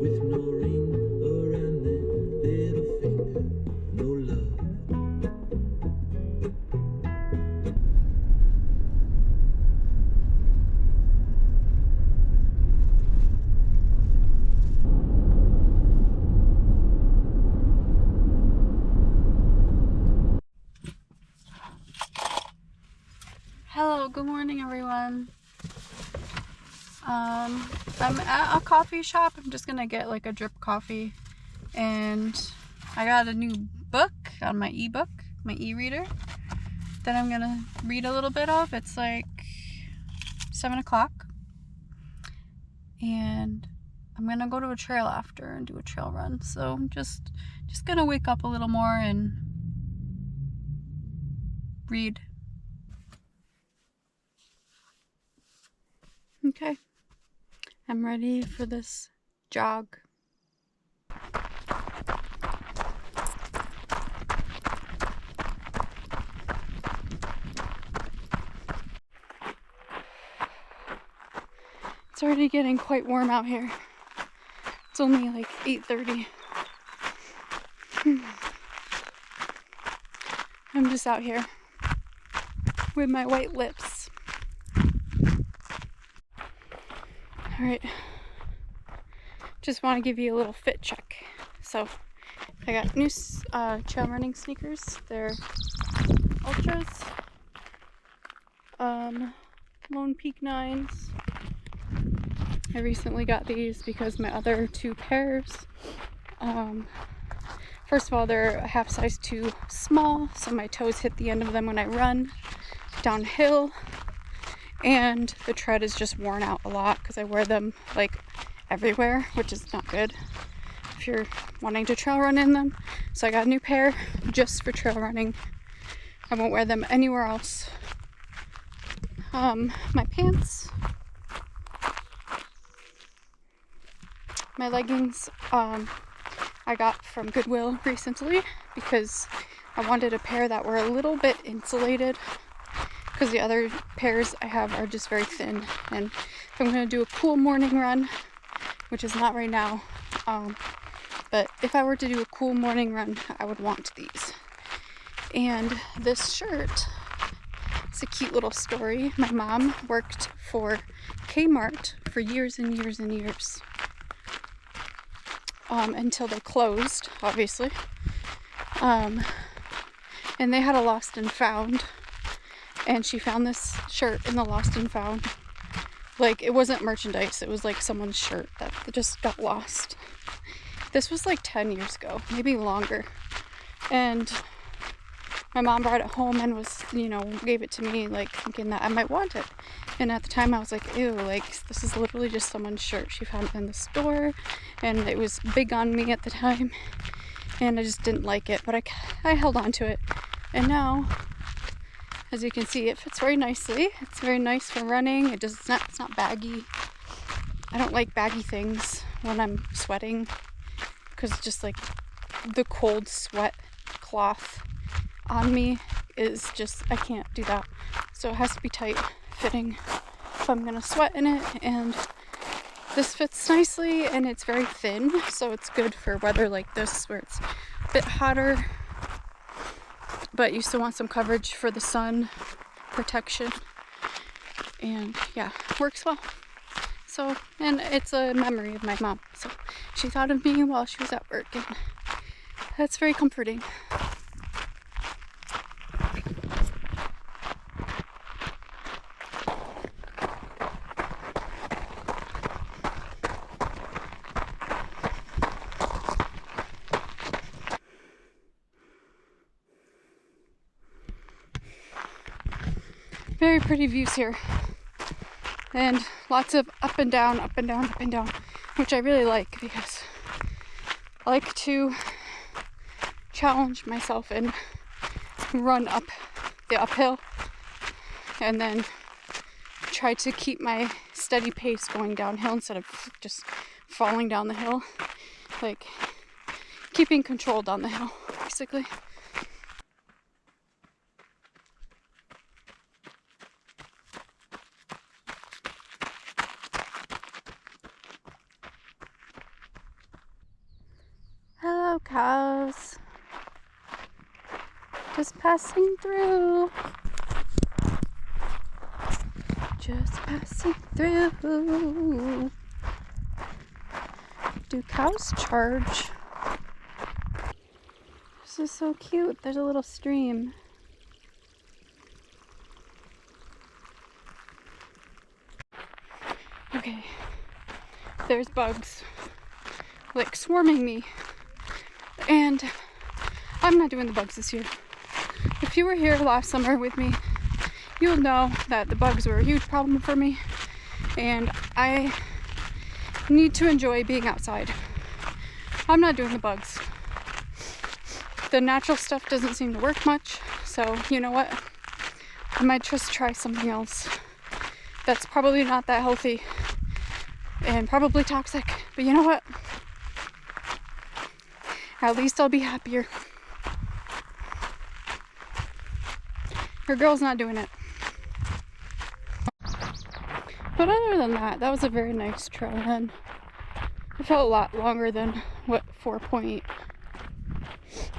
with no ring around their little finger, no love. Hello, good morning everyone. I'm at a coffee shop. I'm just gonna get like a drip coffee, and I got a new book on my ebook, my e-reader, that I'm gonna read a little bit of. It's like 7 o'clock, and I'm gonna go to a trail after and do a trail run. So I'm just gonna wake up a little more and read. Okay, I'm ready for this jog. It's already getting quite warm out here. It's only like 8:30. I'm just out here with my white lips. Alright, just want to give you a little fit check. So, I got new trail running sneakers. They're Ultras. Lone Peak 9s. I recently got these because my other two pairs, first of all, they're a half size too small, so my toes hit the end of them when I run downhill, and the tread is just worn out a lot because I wear them like everywhere, which is not good if you're wanting to trail run in them. So I got a new pair just for trail running. I won't wear them anywhere else. My pants, my leggings, I got from Goodwill recently because I wanted a pair that were a little bit insulated, because the other pairs I have are just very thin, and if I'm going to do a cool morning run, which is not right now, but if I were to do a cool morning run, I would want these. And this shirt, it's a cute little story. My mom worked for Kmart for years and years and years, until they closed, obviously. And they had a lost and found, and she found this shirt in the lost and found. Like, it wasn't merchandise, it was like someone's shirt that just got lost. This was like 10 years ago, maybe longer. And my mom brought it home and was, gave it to me, like, thinking that I might want it. And at the time I was like, ew, like, this is literally just someone's shirt. She found it in the store, and it was big on me at the time, and I just didn't like it, but I held on to it. And now, as you can see, it fits very nicely. It's very nice for running. It's not baggy. I don't like baggy things when I'm sweating, because just like the cold sweat cloth on me is just, I can't do that. So it has to be tight fitting if I'm gonna sweat in it, and this fits nicely, and it's very thin, so it's good for weather like this where it's a bit hotter, but you still want some coverage for the sun, protection, and yeah, works well. So, and it's a memory of my mom, so she thought of me while she was at work, and that's very comforting. Very pretty views here, and lots of up and down, up and down, up and down, which I really like, because I like to challenge myself and run up the uphill, and then try to keep my steady pace going downhill instead of just falling down the hill, like keeping control down the hill, basically. cows. Just passing through. Just passing through. Do cows charge? This is so cute. There's a little stream. Okay. There's bugs. Like swarming me. And I'm not doing the bugs this year. If you were here last summer with me, you'll know that the bugs were a huge problem for me. And I need to enjoy being outside. I'm not doing the bugs. The natural stuff doesn't seem to work much. So you know what? I might just try something else. That's probably not that healthy. And probably toxic. But you know what? At least I'll be happier. Her girl's not doing it. But other than that, that was a very nice trail run. It felt a lot longer than what, a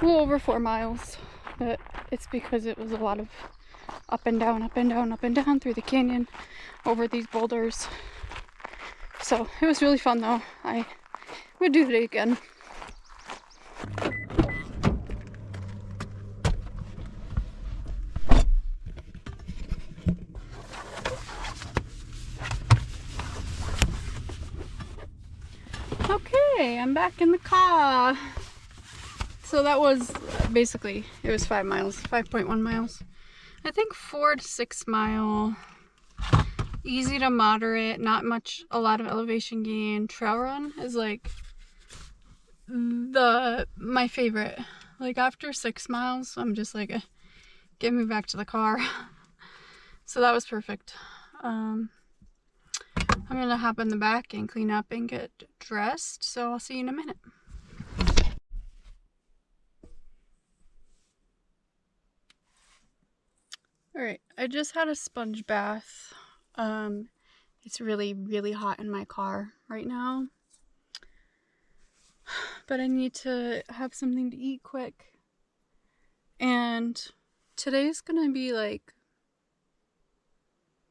little over 4 miles. But it's because it was a lot of up and down, up and down, up and down through the canyon, over these boulders. So it was really fun though. I would do it again. Okay, I'm back in the car. So that was basically, it was 5 miles, 5.1 miles. I think 4 to 6 mile, easy to moderate, not much, a lot of elevation gain. Trail run is like my favorite. Like after 6 miles, I'm just like, get me back to the car. So that was perfect. I'm gonna hop in the back and clean up and get dressed. So I'll see you in a minute. Alright, I just had a sponge bath. It's really, really hot in my car right now. But I need to have something to eat quick. And today's gonna be like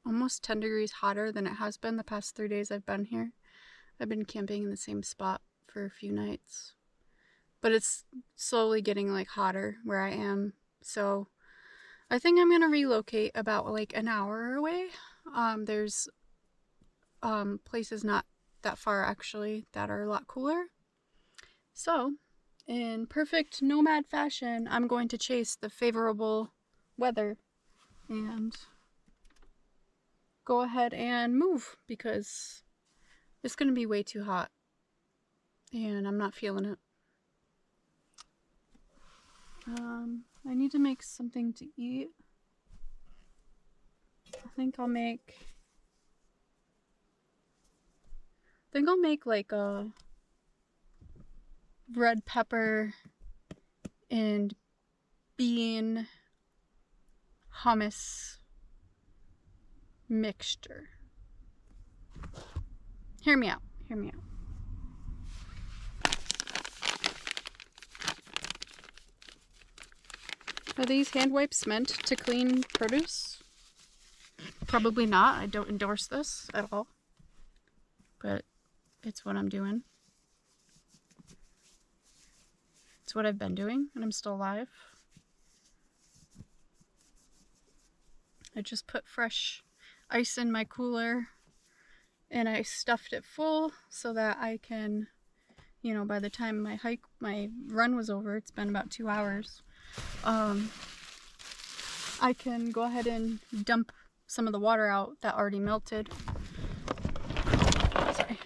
almost 10 degrees hotter than it has been the past 3 days I've been here. I've been camping in the same spot for a few nights. But it's slowly getting like hotter where I am. So I think I'm gonna relocate about like an hour away. There's places not that far actually that are a lot cooler. So in perfect nomad fashion, I'm going to chase the favorable weather and go ahead and move because it's gonna be way too hot and I'm not feeling it. I need to make something to eat. I think I'll make like a red pepper and bean hummus mixture. Hear me out. Hear me out. Are these hand wipes meant to clean produce? Probably not. I don't endorse this at all. But it's what I'm doing. It's what I've been doing, and I'm still alive. I just put fresh ice in my cooler, and I stuffed it full so that I can, you know, by the time my run was over, it's been about 2 hours, I can go ahead and dump some of the water out that already melted. Sorry.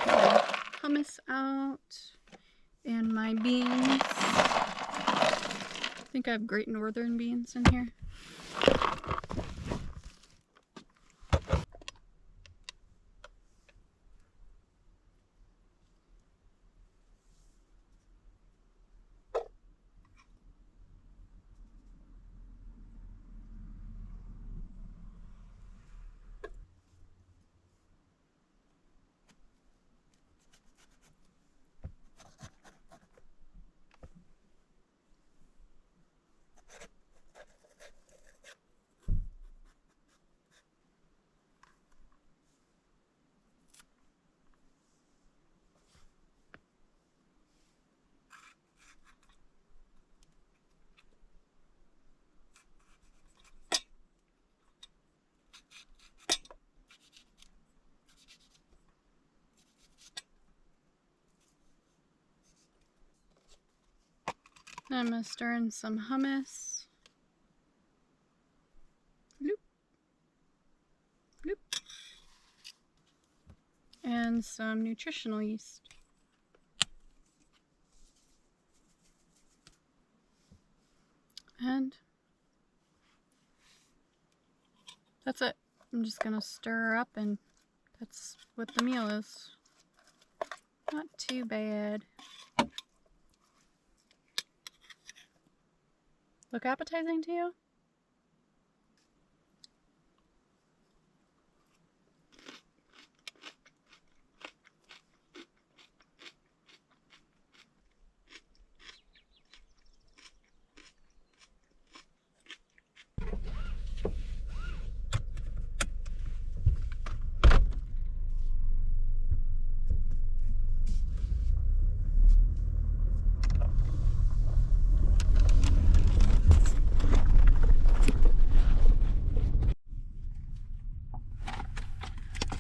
My hummus out and my beans. I think I have Great Northern beans in here. I'm gonna stir in some hummus. Bloop. Bloop. And some nutritional yeast. And that's it. I'm just gonna stir up and that's what the meal is. Not too bad. Look appetizing to you?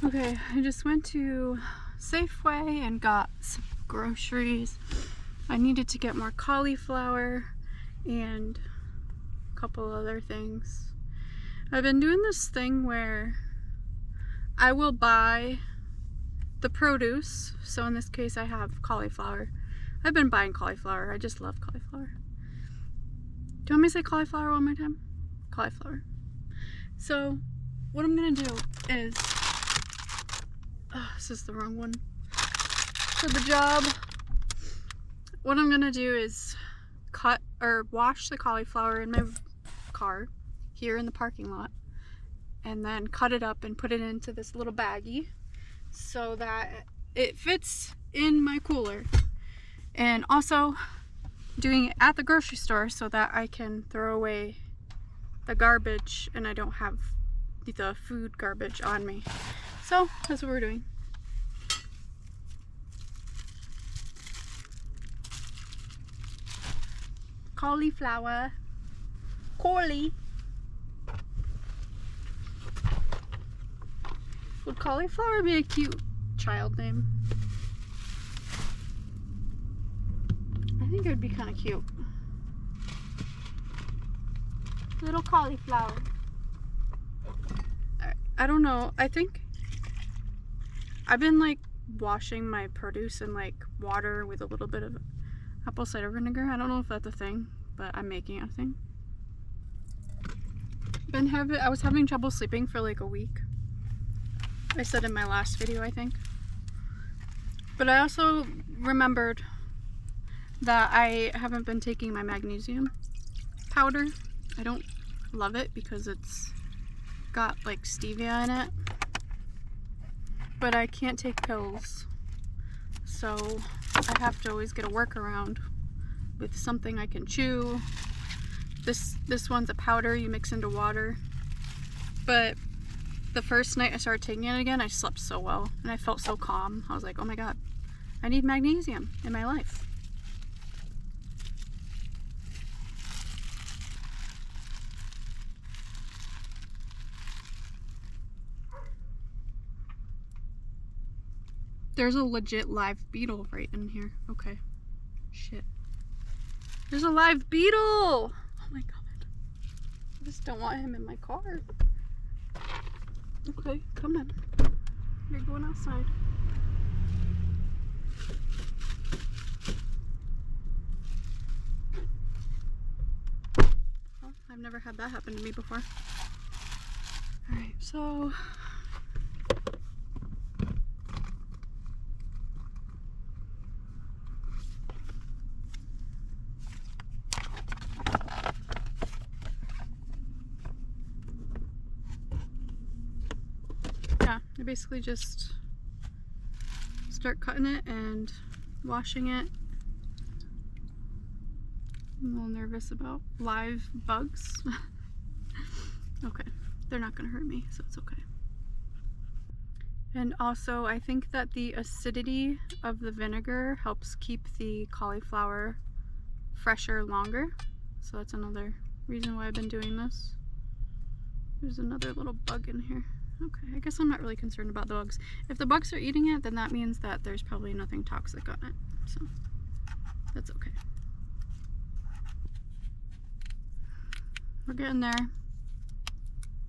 Okay, I just went to Safeway and got some groceries. I needed to get more cauliflower and a couple other things. I've been doing this thing where I will buy the produce. So in this case I have cauliflower. I've been buying cauliflower. I just love cauliflower. Do you want me to say cauliflower one more time? Cauliflower. So what I'm gonna do is, oh, this is the wrong one for the job. What I'm gonna do is cut or wash the cauliflower in my car here in the parking lot, and then cut it up and put it into this little baggie so that it fits in my cooler. And also doing it at the grocery store so that I can throw away the garbage and I don't have the food garbage on me. So that's what we're doing. Cauliflower. Corley. Would cauliflower be a cute child name? I think it would be kind of cute. Little cauliflower. I don't know. I think I've been like washing my produce in like water with a little bit of apple cider vinegar. I don't know if that's a thing, but I'm making it a thing. I was having trouble sleeping for like a week. I said in my last video, I think. But I also remembered that I haven't been taking my magnesium powder. I don't love it because it's got like stevia in it. But I can't take pills. So I have to always get a workaround with something I can chew. This one's a powder you mix into water. But the first night I started taking it again, I slept so well and I felt so calm. I was like, oh my god, I need magnesium in my life. There's a legit live beetle right in here. Okay. Shit. There's a live beetle! Oh my god. I just don't want him in my car. Okay, come in. You're going outside. Well, I've never had that happen to me before. Alright, so I basically just start cutting it and washing it. I'm a little nervous about live bugs. Okay, they're not gonna hurt me, so it's okay. And also, I think that the acidity of the vinegar helps keep the cauliflower fresher longer. So that's another reason why I've been doing this. There's another little bug in here. Okay, I guess I'm not really concerned about the bugs. If the bugs are eating it, then that means that there's probably nothing toxic on it. So that's okay. We're getting there.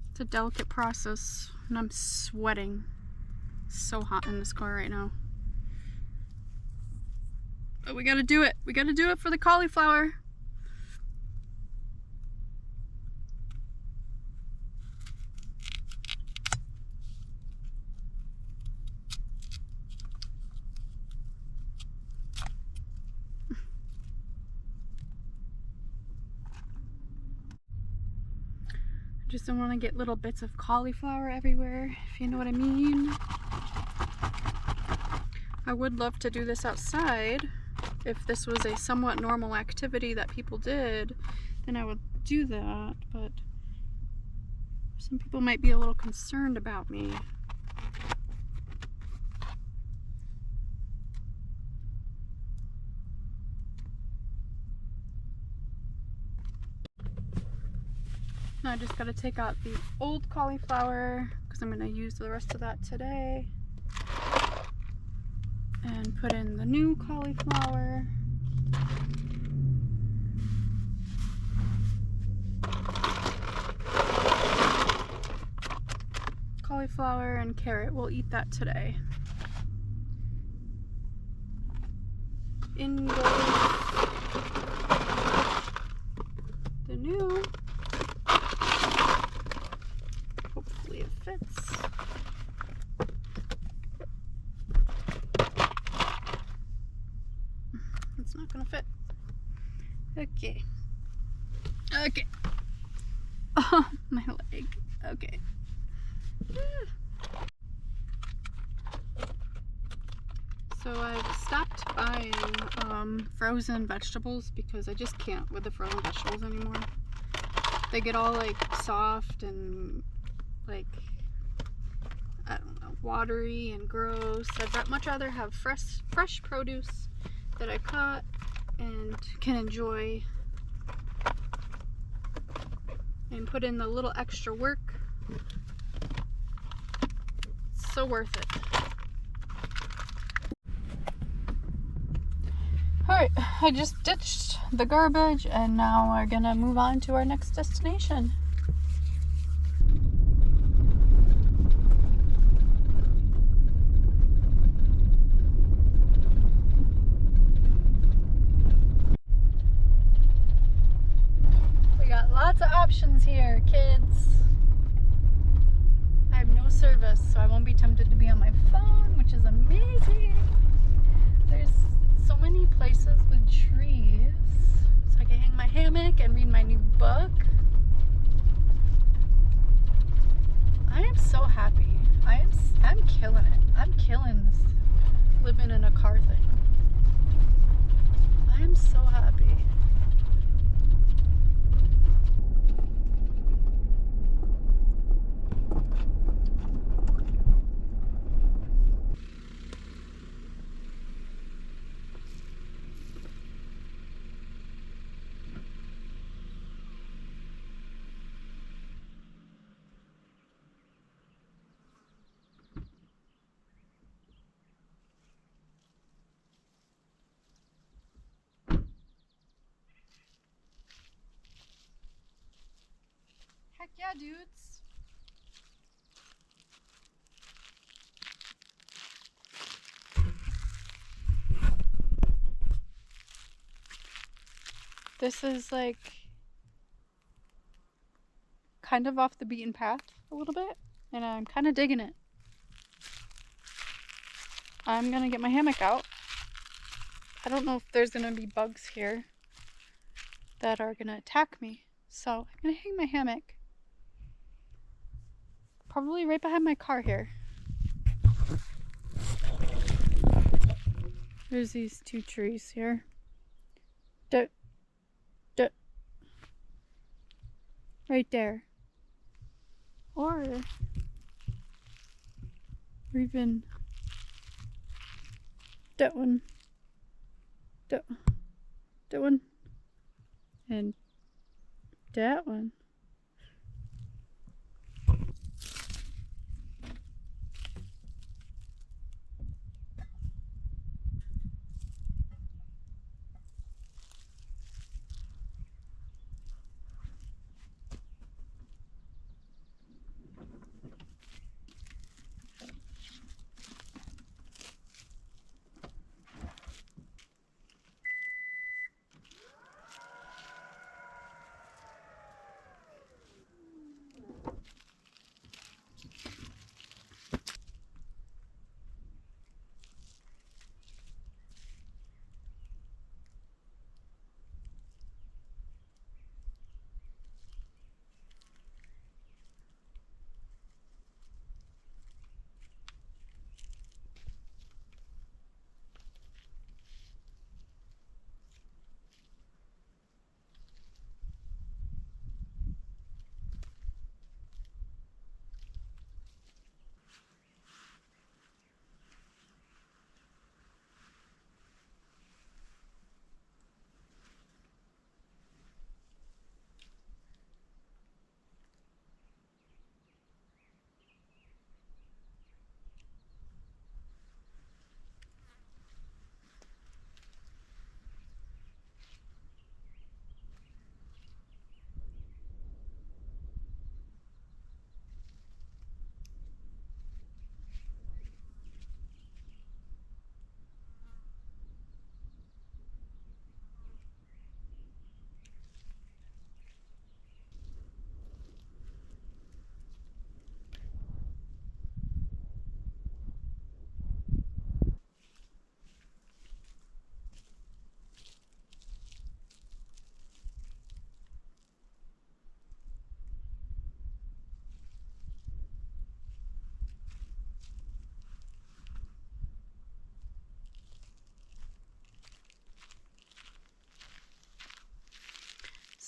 It's a delicate process, and I'm sweating. It's so hot in this car right now. But we gotta do it. We gotta do it for the cauliflower. Just don't want to get little bits of cauliflower everywhere, if you know what I mean. I would love to do this outside. If this was a somewhat normal activity that people did, then I would do that, but some people might be a little concerned about me. Now I just gotta take out the old cauliflower because I'm gonna use the rest of that today. And put in the new cauliflower. Cauliflower and carrot, we'll eat that today. In goes the new. Hopefully it fits. It's not gonna fit. Okay. Okay. Oh, my leg. Okay. So I've stopped buying frozen vegetables because I just can't with the frozen vegetables anymore. They get all like soft and like, I don't know, watery and gross. I'd much rather have fresh produce that I caught and can enjoy and put in the little extra work. It's so worth it. Alright, I just ditched the garbage and now we're gonna move on to our next destination. We got lots of options here, kids. I have no service, so I won't be tempted to be on my phone, which is amazing. There's so many places with trees, so I can hang my hammock and read my new book. I am so happy. I'm killing it. I'm killing this living in a car thing. I am so happy. Heck yeah, dudes. This is like kind of off the beaten path a little bit, and I'm kind of digging it. I'm gonna get my hammock out. I don't know if there's gonna be bugs here that are gonna attack me, so I'm gonna hang my hammock. Probably right behind my car here. There's these two trees here. Right there. Or even that one. That one. And that one.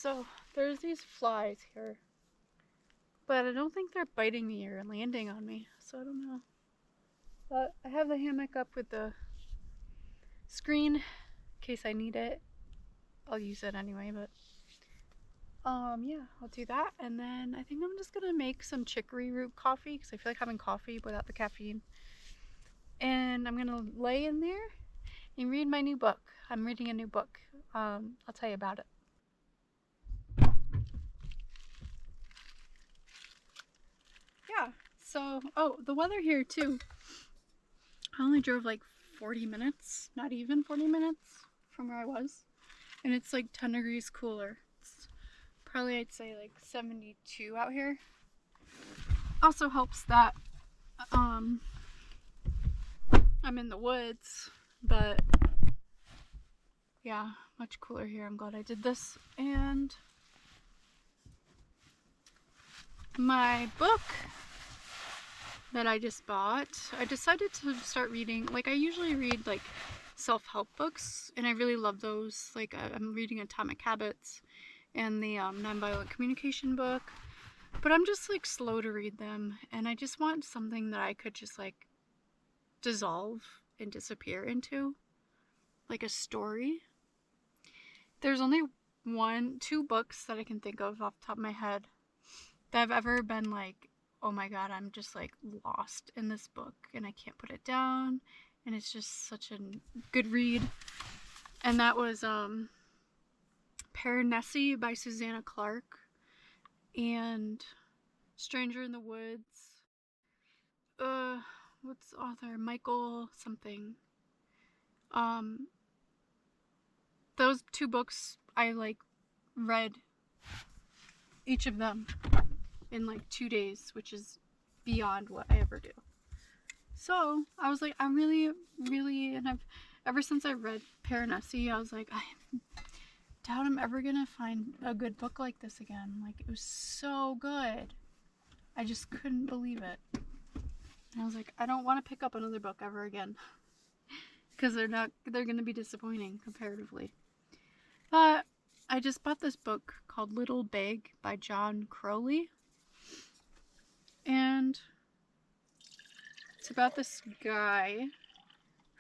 So there's these flies here, but I don't think they're biting me or landing on me, so I don't know. But I have the hammock up with the screen in case I need it. I'll use it anyway, but yeah, I'll do that. And then I think I'm just gonna make some chicory root coffee because I feel like having coffee without the caffeine. And I'm gonna lay in there and read my new book. I'm reading a new book. I'll tell you about it. Yeah, so, oh, the weather here too. I only drove like 40 minutes, not even 40 minutes from where I was. And it's like 10 degrees cooler. It's probably, I'd say, like 72 out here. Also helps that I'm in the woods, but yeah, much cooler here. I'm glad I did this. And my book that I just bought, I decided to start reading, like I usually read like self-help books, and I really love those. Like I'm reading Atomic Habits and the Nonviolent Communication book, but I'm just like slow to read them, and I just want something that I could just like dissolve and disappear into, like a story. There's only two books that I can think of off the top of my head that I've ever been like, oh my god, I'm just like lost in this book and I can't put it down, and it's just such a good read. And that was Nessie by Susanna Clark and Stranger in the Woods. What's the author? Michael something. Those two books I like read each of them in like 2 days, which is beyond what I ever do. So I was like, I'm really, and I've ever since I read Nessie, I was like, I doubt I'm ever gonna find a good book like this again. Like, it was so good. I just couldn't believe it. And I was like, I don't want to pick up another book ever again because they're gonna be disappointing comparatively. But I just bought this book called Little Big by John Crowley, and it's about this guy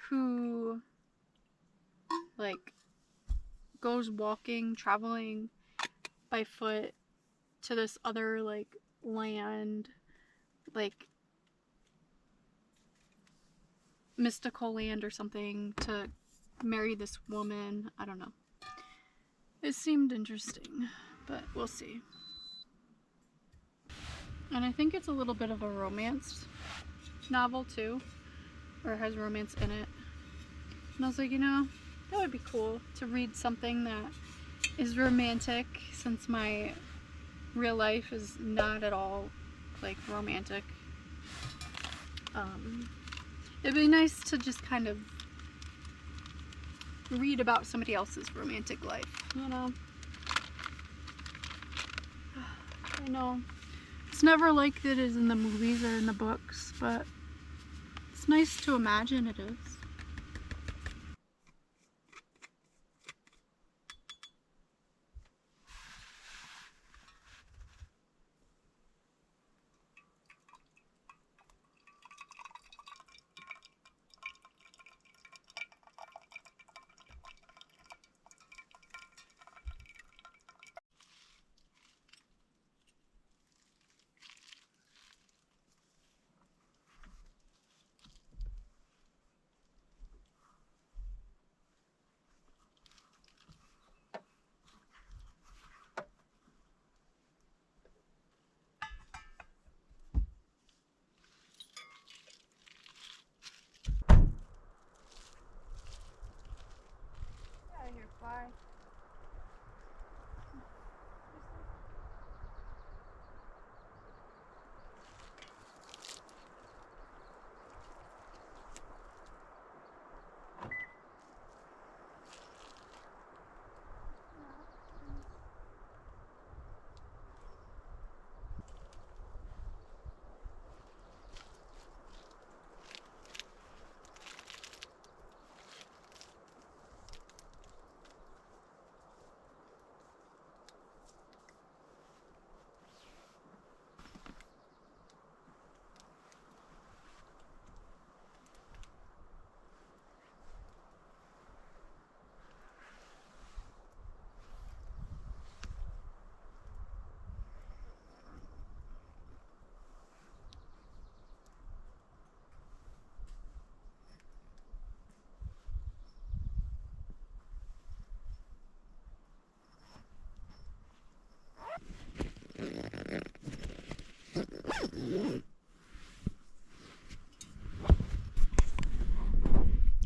who like goes walking, traveling by foot to this other like land, like mystical land or something, to marry this woman. I don't know. It seemed interesting, but we'll see. And I think it's a little bit of a romance novel too, or has romance in it. And I was like, you know, that would be cool to read something that is romantic, since my real life is not at all like romantic. It'd be nice to just kind of read about somebody else's romantic life, you know? I know it's never like it is in the movies or in the books, but it's nice to imagine it is.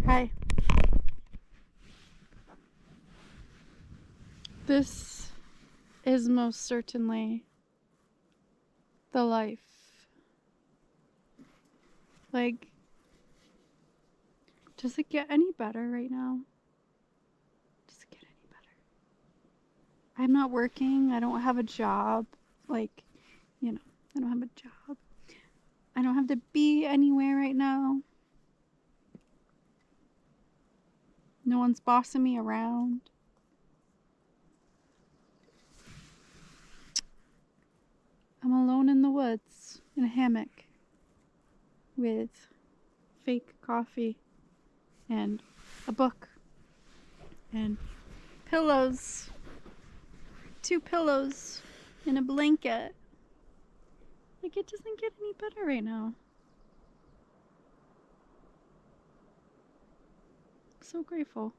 Hi. This is most certainly the life. Like, does it get any better right now? Does it get any better? I'm not working. I don't have a job. Like, I don't have a job. I don't have to be anywhere right now. No one's bossing me around. I'm alone in the woods in a hammock with fake coffee and a book and pillows. 2 pillows and a blanket. Like, it doesn't get any better right now. I'm so grateful.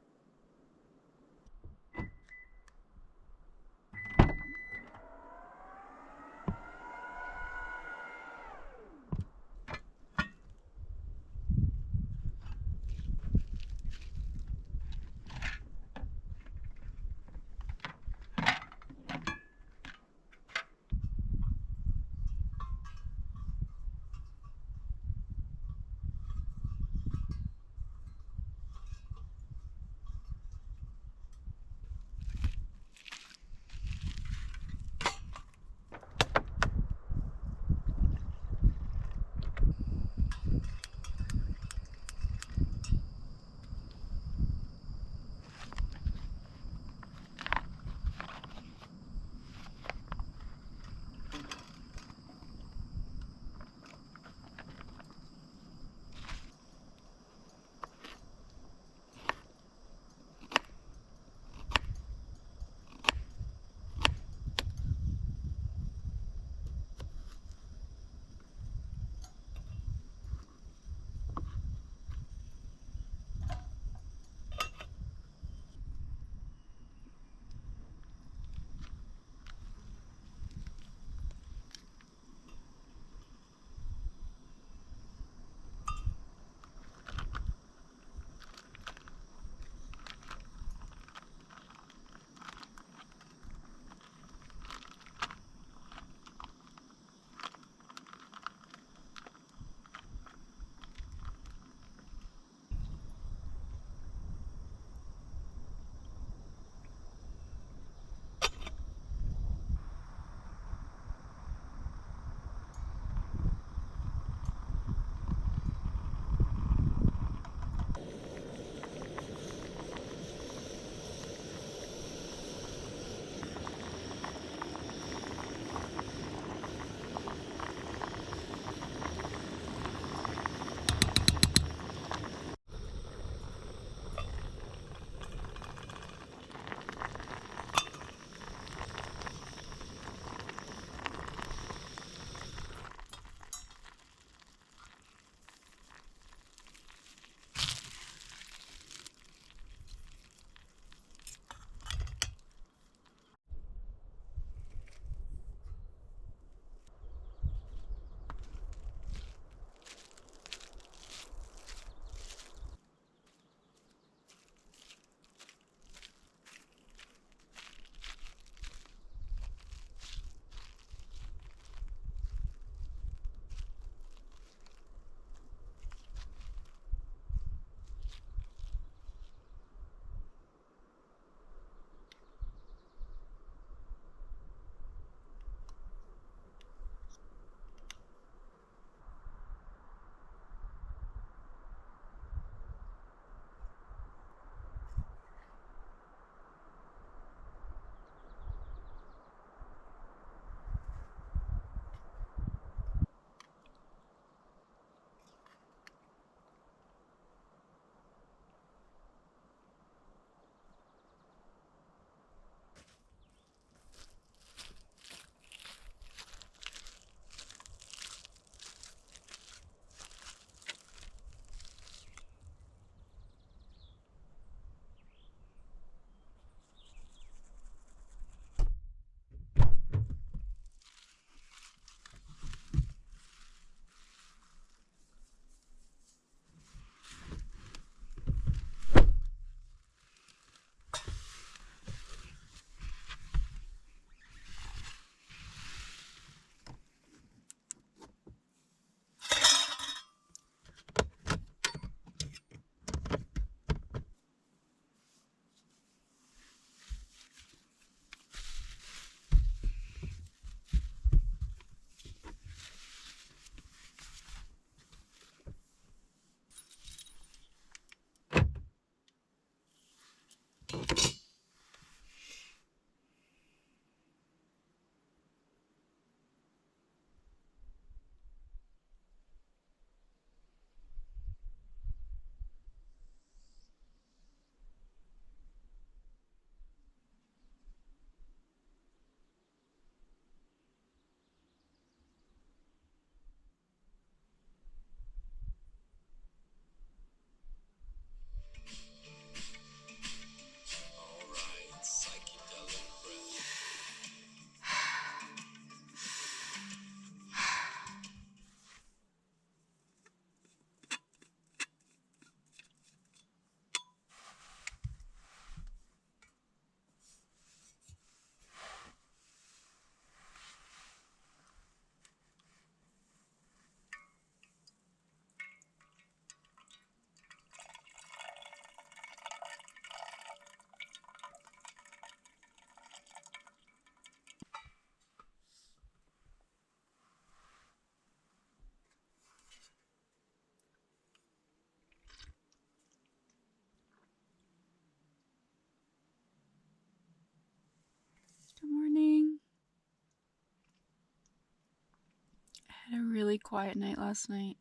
I had a really quiet night last night.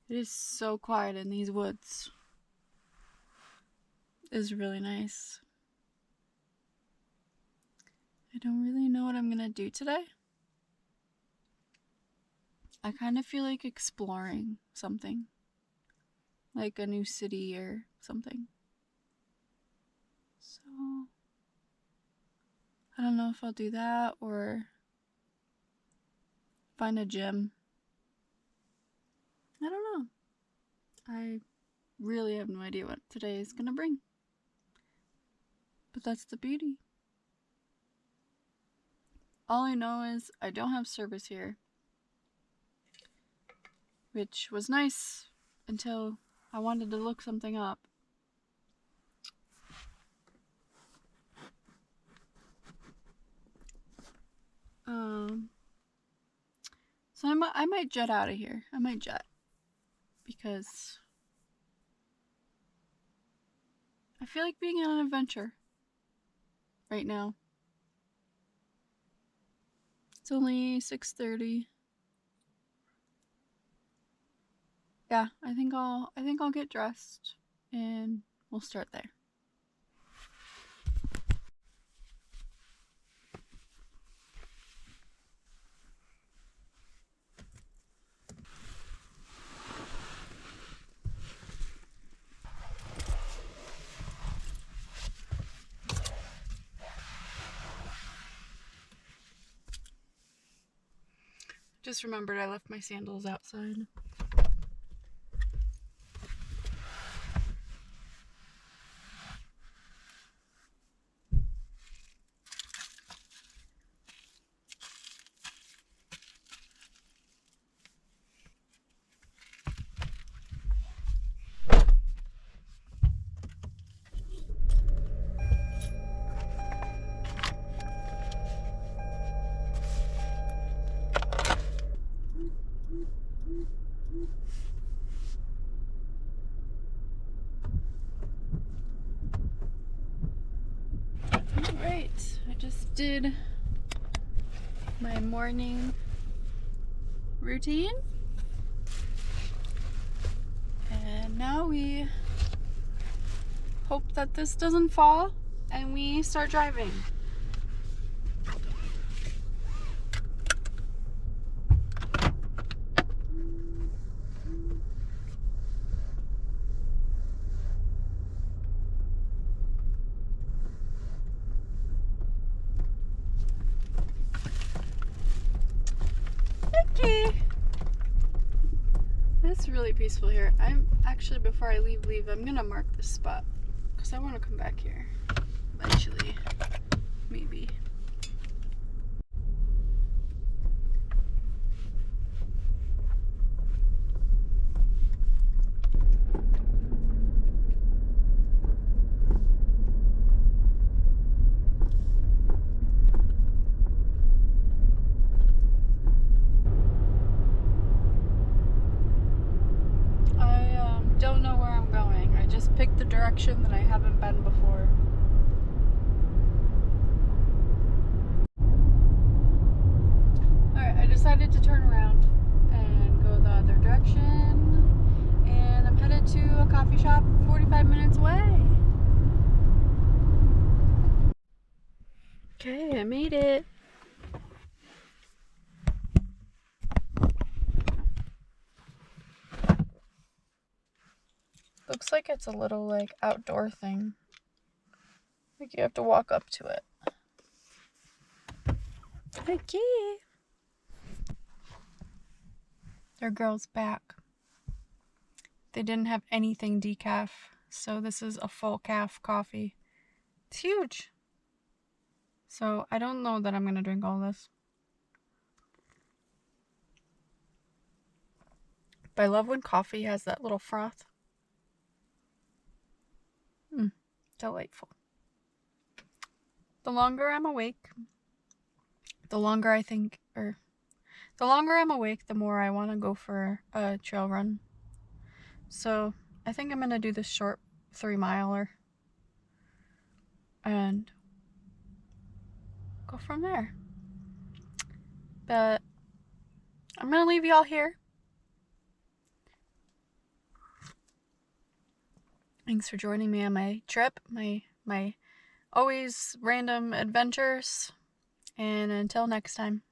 It is so quiet in these woods. It is really nice. I don't really know what I'm gonna do today. I kind of feel like exploring something. Like a new city or something. So, I don't know if I'll do that or find a gym. I don't know. I really have no idea what today is gonna bring. But that's the beauty. All I know is I don't have service here. Which was nice until I wanted to look something up. So I might jet out of here. I might jet. Because I feel like being on an adventure right now. It's only 6:30. Yeah, I think I'll get dressed and we'll start there. Just remembered I left my sandals outside. Alright, I just did my morning routine. And now we hope that this doesn't fall and we start driving. Okay. It's really peaceful here. I'm actually, before I leave, I'm gonna mark this spot because I want to come back here eventually. Maybe. Don't know where I'm going. I just picked the direction that I haven't been before. Alright, I decided to turn around and go the other direction. And I'm headed to a coffee shop 45 minutes away. Okay, I made it. Looks like it's a little like outdoor thing. Like you have to walk up to it. Okay. Their girl's back. They didn't have anything decaf, so this is a full calf coffee. It's huge. So I don't know that I'm gonna drink all this. But I love when coffee has that little froth. Delightful. The longer I'm awake, the longer I'm awake, the more I want to go for a trail run. So I think I'm going to do this short 3-miler and go from there. But I'm gonna leave y'all here. Thanks for joining me on my trip, my always random adventures, and until next time.